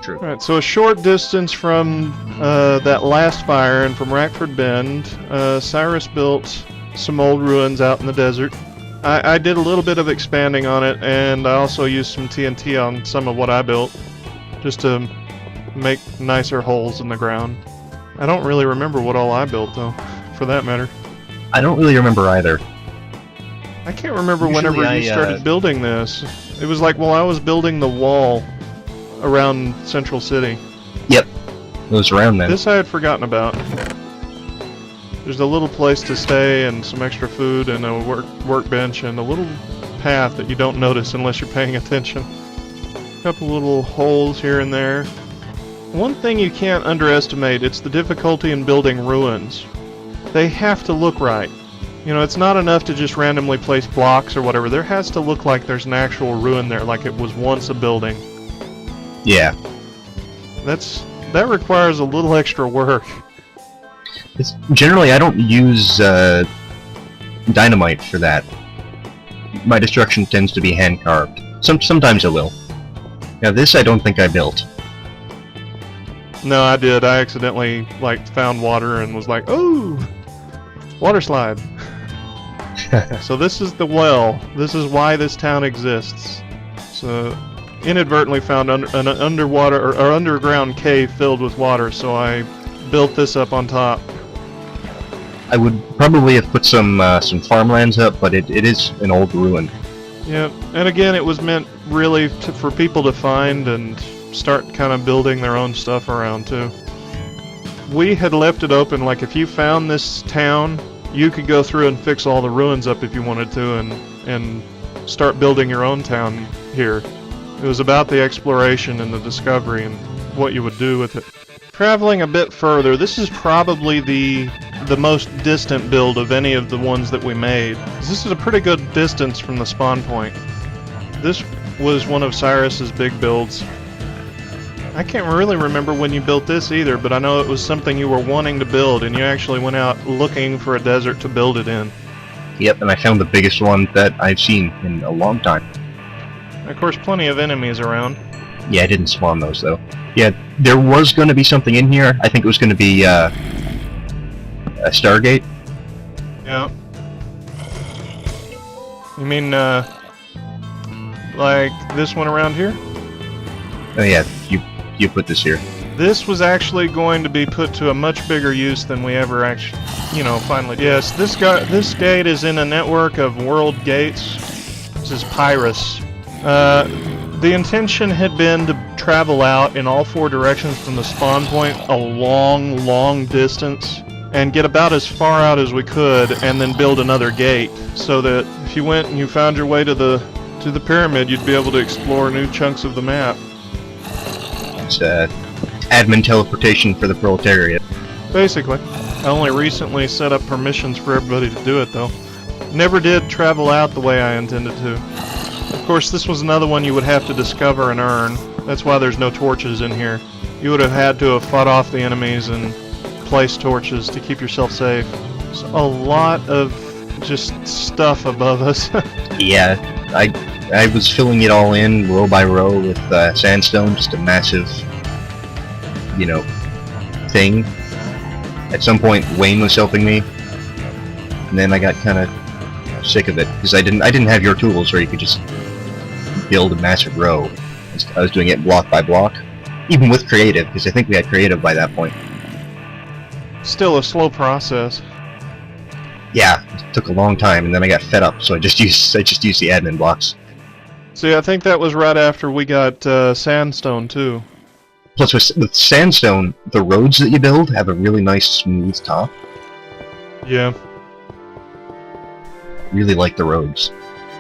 True. Alright, so a short distance from that last fire and from Rackford Bend, Cyrus built some old ruins out in the desert. I did a little bit of expanding on it, and I also used some TNT on some of what I built, just to make nicer holes in the ground. I don't really remember what all I built, though, for that matter. I don't really remember either. I can't remember Usually whenever you started building this. It was like while I was building the wall around Central City. Yep. It was around then. This I had forgotten about. There's a little place to stay and some extra food and a workbench and a little path that you don't notice unless you're paying attention. A couple little holes here and there. One thing you can't underestimate, it's the difficulty in building ruins. They have to look right. You know, it's not enough to just randomly place blocks or whatever. There has to look like there's an actual ruin there, like it was once a building. Yeah. That requires a little extra work. Generally, I don't use dynamite for that. My destruction tends to be hand-carved. Sometimes I will. Now this I don't think I built. No, I did. I accidentally, found water and was like, ooh! Water slide. So this is the well. This is why this town exists. So, inadvertently found an underwater or underground cave filled with water, so I built this up on top. I would probably have put some farmlands up, but it is an old ruin. Yeah, and again, it was meant really for people to find and start kind of building their own stuff around too. We had left it open, like if you found this town, you could go through and fix all the ruins up if you wanted to and start building your own town here. It was about the exploration and the discovery and what you would do with it. Traveling a bit further, this is probably the most distant build of any of the ones that we made. This is a pretty good distance from the spawn point. This was one of Cyrus's big builds. I can't really remember when you built this either, but I know it was something you were wanting to build, and you actually went out looking for a desert to build it in. Yep, and I found the biggest one that I've seen in a long time. Of course, plenty of enemies around. Yeah, I didn't spawn those, though. Yeah, there was going to be something in here. I think it was going to be a Stargate. Yeah. You mean, like this one around here? Oh yeah, you put this here. This was actually going to be put to a much bigger use than we ever actually, finally. Yes, this gate is in a network of world gates. This is Pyrus. The intention had been to travel out in all four directions from the spawn point a long, long distance and get about as far out as we could and then build another gate so that if you went and you found your way to the pyramid, you'd be able to explore new chunks of the map. It's admin teleportation for the proletariat. Basically. I only recently set up permissions for everybody to do it, though. Never did travel out the way I intended to. Of course, this was another one you would have to discover and earn. That's why there's no torches in here. You would have had to have fought off the enemies and placed torches to keep yourself safe. There's a lot of just stuff above us. Yeah, I was filling it all in row by row with sandstone, just a massive, thing. At some point, Wayne was helping me, and then I got kind of sick of it because I didn't have your tools where you could just build a massive row. I was doing it block by block, even with creative, because I think we had creative by that point. Still a slow process. Yeah, it took a long time, and then I got fed up, so I just used the admin blocks. See, I think that was right after we got sandstone too. Plus, with sandstone, the roads that you build have a really nice smooth top. Yeah. Really like the roads.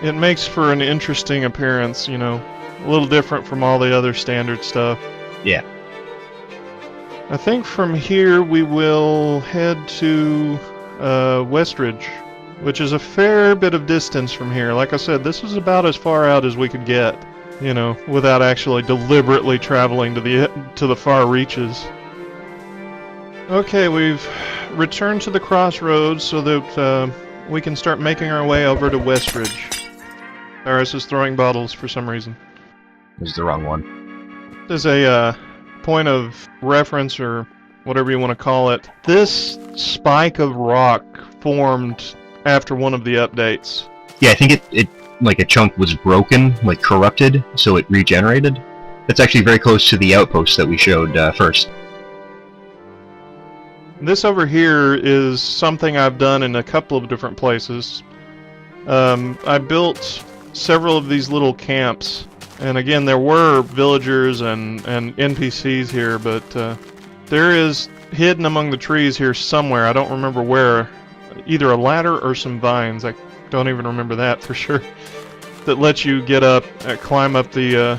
It makes for an interesting appearance, a little different from all the other standard stuff. Yeah. I think from here we will head to Westridge, which is a fair bit of distance from here. Like I said, this was about as far out as we could get, without actually deliberately traveling to the far reaches. Okay, we've returned to the Crossroads so that we can start making our way over to Westridge. Cyrus is throwing bottles for some reason. This is the wrong one. There's a point of reference, or whatever you want to call it, this spike of rock formed after one of the updates. Yeah, I think it like a chunk was broken, like corrupted, so it regenerated. That's actually very close to the outpost that we showed first. This over here is something I've done in a couple of different places. I built several of these little camps, and again, there were villagers and NPCs here, but there is hidden among the trees here somewhere, I don't remember where, either a ladder or some vines, I don't even remember that for sure, that lets you get up, climb up the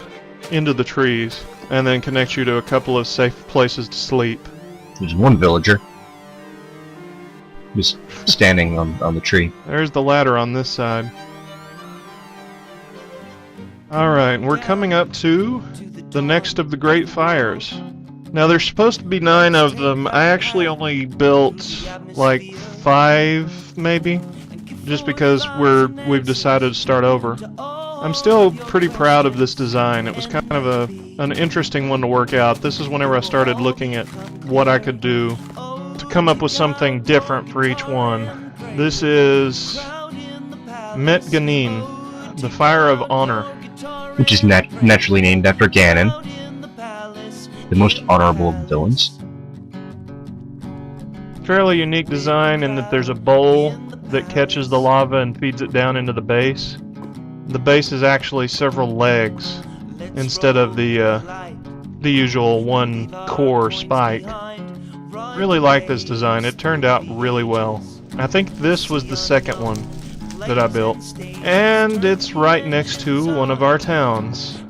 into the trees, and then connects you to a couple of safe places to sleep. There's one villager just standing on the tree. There's the ladder on this side. Alright, we're coming up to the next of the great fires. Now there's supposed to be 9 of them. I actually only built like 5 maybe, just because we've decided to start over. I'm still pretty proud of this design. It was kind of an interesting one to work out. This is whenever I started looking at what I could do to come up with something different for each one. This is Met Ganin, the Fire of Honor, which is naturally named after Ganon, the most honorable of villains. Fairly unique design in that there's a bowl that catches the lava and feeds it down into the base. The base is actually several legs instead of the usual one core spike. Really like this design. It turned out really well. I think this was the second one that I built. And it's right next to one of our towns.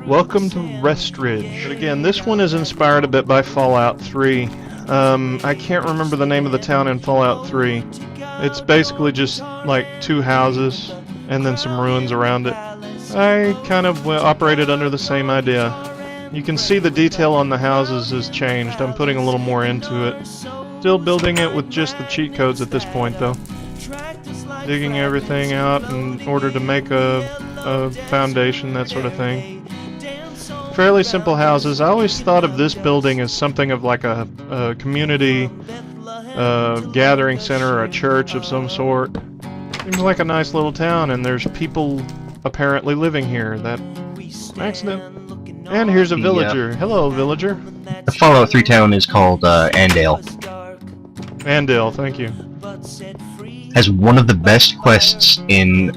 Welcome to Rest Ridge. But again, this one is inspired a bit by Fallout 3. I can't remember the name of the town in Fallout 3. It's basically just like 2 houses and then some ruins around it. I kind of operated under the same idea. You can see the detail on the houses has changed. I'm putting a little more into it. Still building it with just the cheat codes at this point though. Digging everything out in order to make a foundation, that sort of thing. Fairly simple houses. I always thought of this building as something of like a community gathering center or a church of some sort. Seems like a nice little town, and there's people apparently living here. That accident. And here's a villager. Hello, villager. The Fallout 3 town is called Andale. Andale, thank you. Has one of the best quests in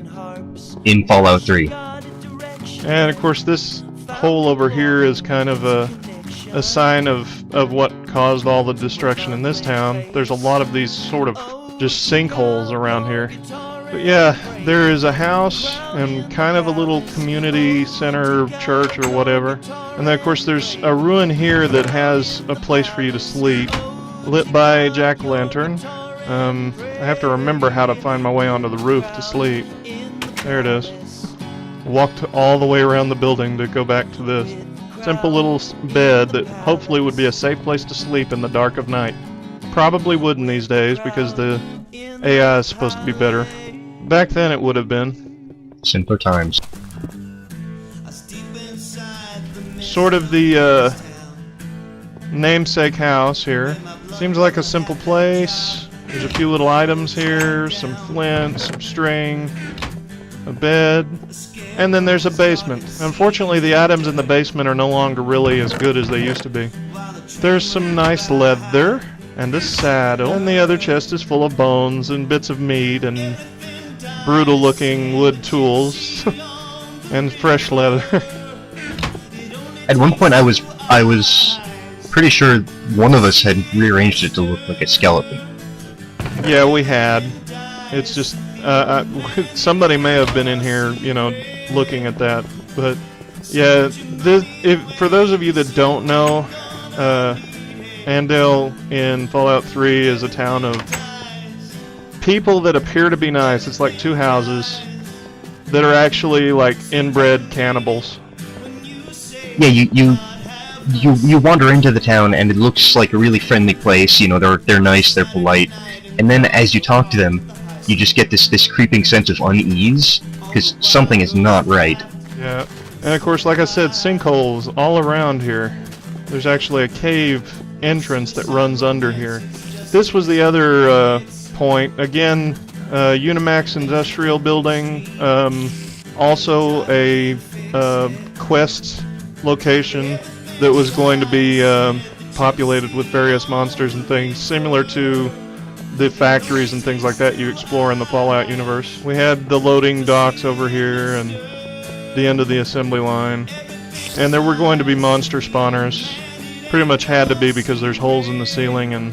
Fallout 3. And of course, this hole over here is kind of a sign of what caused all the destruction in this town. There's a lot of these sort of just sinkholes around here. But yeah, there is a house and kind of a little community center, church or whatever. And then of course there's a ruin here that has a place for you to sleep, lit by a jack-o'-lantern. I have to remember how to find my way onto the roof to sleep. There it is. Walked all the way around the building to go back to this simple little bed that hopefully would be a safe place to sleep in the dark of night. Probably wouldn't these days because the AI is supposed to be better. Back then it would have been. Simpler times. Sort of the namesake house here. Seems like a simple place. There's a few little items here, some flint, some string, a bed, and then there's a basement. Unfortunately, the items in the basement are no longer really as good as they used to be. There's some nice leather and a saddle, and the other chest is full of bones and bits of meat and brutal-looking wood tools and fresh leather. At one point, I was pretty sure one of us had rearranged it to look like a skeleton. Yeah, we had. It's just somebody may have been in here, you know, looking at that. But yeah, for those of you that don't know, Andale in Fallout 3 is a town of people that appear to be nice. It's like 2 houses that are actually like inbred cannibals. Yeah, you wander into the town and it looks like a really friendly place. You know, they're nice, they're polite, and then as you talk to them, you just get this creeping sense of unease because something is not right. Yeah, and of course, like I said, sinkholes all around here. There's actually a cave entrance that runs under here. This was the other point. Again, Unimax Industrial Building, also a quest location that was going to be populated with various monsters and things, similar to the factories and things like that you explore in the Fallout universe. We had the loading docks over here and the end of the assembly line. And there were going to be monster spawners. Pretty much had to be, because there's holes in the ceiling and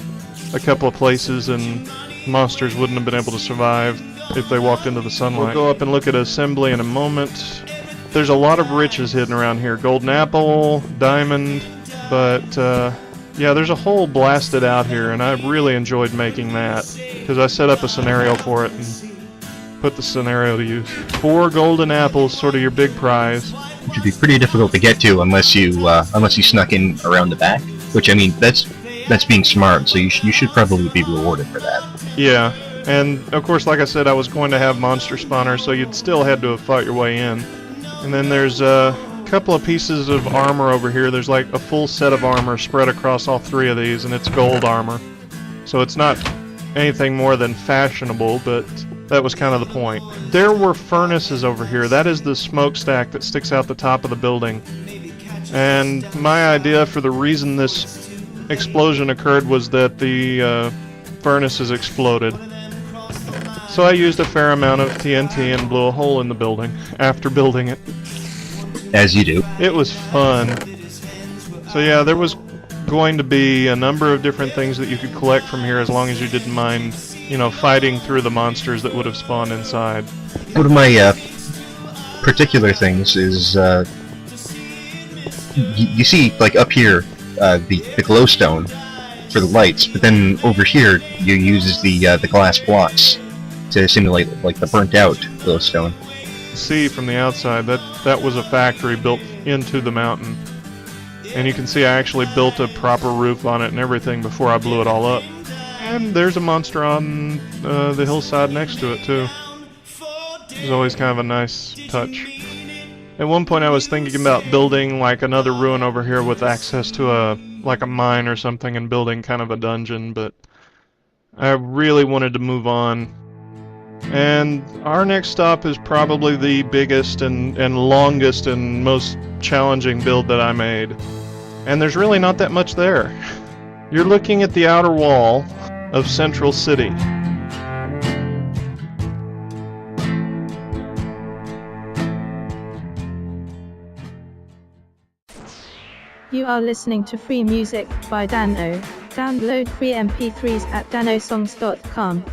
a couple of places, and monsters wouldn't have been able to survive if they walked into the sunlight. We'll go up and look at assembly in a moment. There's a lot of riches hidden around here. Golden apple, diamond, but yeah, there's a hole blasted out here, and I really enjoyed making that, because I set up a scenario for it and put the scenario to use. 4 golden apples, sort of your big prize. Which would be pretty difficult to get to unless you snuck in around the back. Which, I mean, that's being smart, so you should probably be rewarded for that. Yeah, and of course, like I said, I was going to have monster spawners, so you'd still had to have fought your way in. And then there's a couple of pieces of armor over here. There's like a full set of armor spread across all 3 of these, and it's gold armor. So it's not anything more than fashionable, but that was kind of the point. There were furnaces over here. That is the smokestack that sticks out the top of the building. And my idea for the reason this explosion occurred was that the furnaces exploded. So I used a fair amount of TNT and blew a hole in the building after building it. As you do. It was fun. So yeah, there was going to be a number of different things that you could collect from here, as long as you didn't mind, you know, fighting through the monsters that would have spawned inside. One of my particular things is you see, like, up here, the glowstone for the lights, but then over here you use the glass blocks to simulate, like, the burnt out glowstone. See from the outside that was a factory built into the mountain, and you can see I actually built a proper roof on it and everything before I blew it all up. And there's a monster on the hillside next to it too. It's always kind of a nice touch. At one point I was thinking about building like another ruin over here with access to a mine or something, and building kind of a dungeon, but I really wanted to move on. And our next stop is probably the biggest and longest and most challenging build that I made. And there's really not that much there. You're looking at the outer wall of Central City. You are listening to Free Music by Dano. Download free MP3s at danosongs.com.